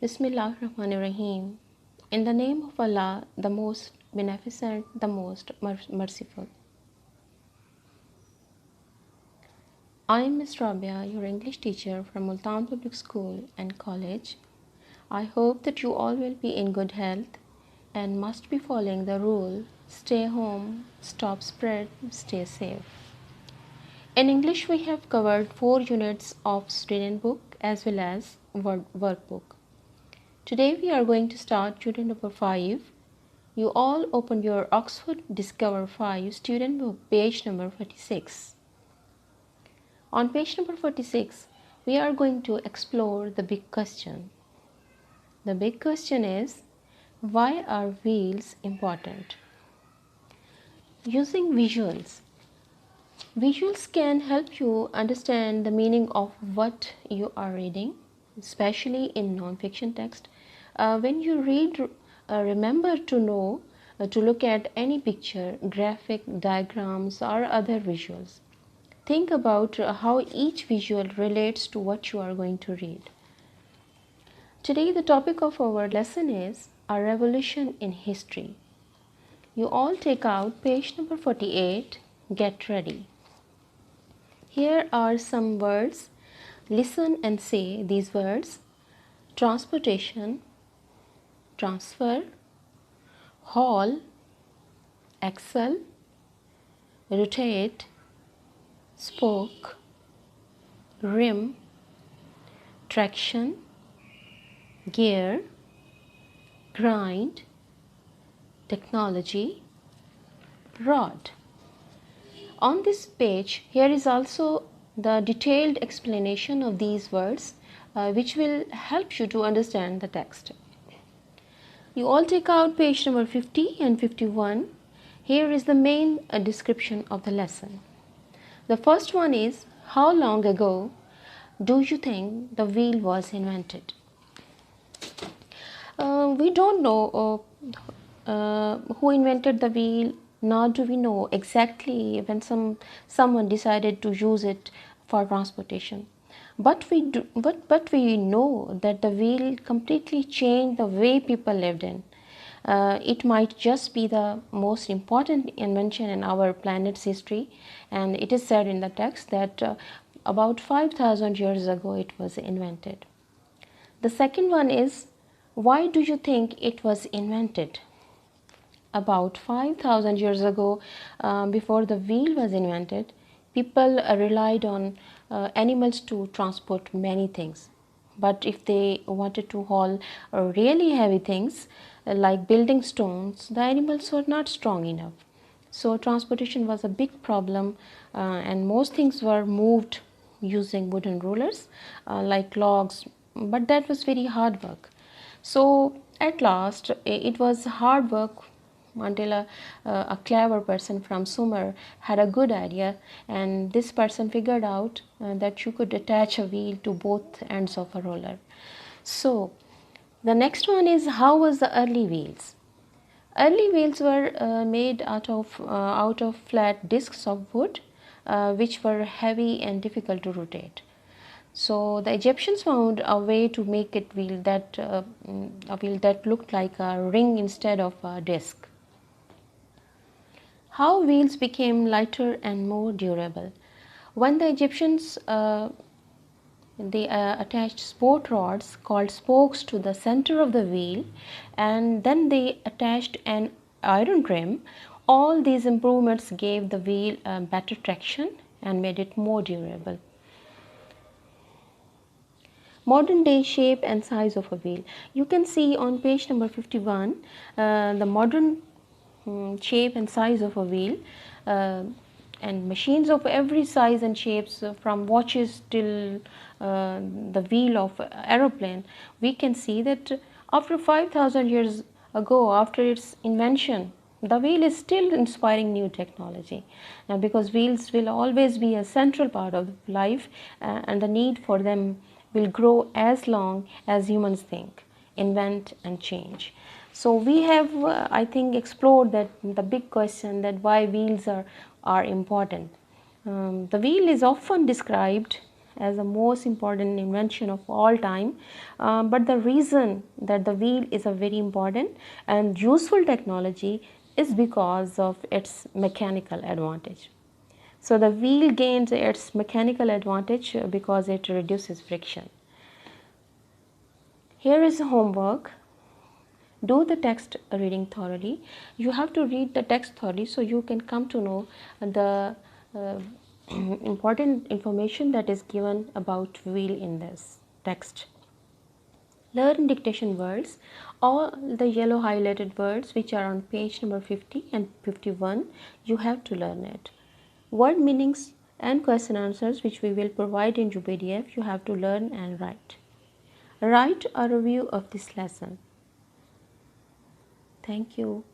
Bismillahirrahmanirrahim. In the name of Allah, the most beneficent, the most merciful. I am Miss Rabia, your English teacher from Multan Public School and College. I hope that you all will be in good health and must be following the rule: stay home, stop spread, stay safe. In English, we have covered 4 units of student book as well as workbook. Today we are going to start unit number 5. You all open your Oxford Discover 5 student book, page number 46. On page number 46, we are going to explore the big question. The big question is, why are wheels important? Using visuals. Visuals can help you understand the meaning of what you are reading, especially in non-fiction text. When you read, remember to know to look at any picture, graphic, diagrams or other visuals. Think about how each visual relates to what you are going to read. Today the topic of our lesson is a revolution in history. You all take out page number 48. Get ready. Here are some words. Listen and say these words: transportation, transfer, haul, axle, rotate, spoke, rim, traction, gear, grind, technology, rod. On this page, here is also the detailed explanation of these words, which will help you to understand the text. You all take out page number 50 and 51. Here is the main description of the lesson. The first one is, how long ago do you think the wheel was invented? We don't know who invented the wheel, nor do we know exactly when someone decided to use it for transportation. But we know that the wheel completely changed the way people lived in. It might just be the most important invention in our planet's history, and it is said in the text that about 5,000 years ago it was invented. The second one is, why do you think it was invented? About 5,000 years ago, before the wheel was invented, people relied on animals to transport many things. But if they wanted to haul really heavy things like building stones, the animals were not strong enough. So transportation was a big problem, and most things were moved using wooden rollers like logs, but that was very hard work. So at last it was hard work until a clever person from Sumer had a good idea, and this person figured out that you could attach a wheel to both ends of a roller. So the next one is, how was the early wheels? Early wheels were made out of flat discs of wood, which were heavy and difficult to rotate. So the Egyptians found a way to make a wheel that looked like a ring instead of a disc. How wheels became lighter and more durable. When the Egyptians attached support rods called spokes to the center of the wheel, and then they attached an iron rim. All these improvements gave the wheel better traction and made it more durable. Modern day shape and size of a wheel. You can see on page number 51 the modern shape and size of a wheel, and machines of every size and shapes, from watches till the wheel of aeroplane. We can see that after 5,000 years ago, after its invention, the wheel is still inspiring new technology. Now, because wheels will always be a central part of life, and the need for them will grow as long as humans think, invent and change. So we have I think explored that the big question, that why wheels are important. The wheel is often described as the most important invention of all time. But the reason that the wheel is a very important and useful technology is because of its mechanical advantage. So the wheel gains its mechanical advantage because it reduces friction. Here is homework. Do the text reading thoroughly. You have to read the text thoroughly so you can come to know the important information that is given about wheel in this text. Learn dictation words. All the yellow highlighted words which are on page number 50 and 51, you have to learn it. Word meanings and question answers which we will provide in your PDF, you have to learn and write. Write a review of this lesson. Thank you.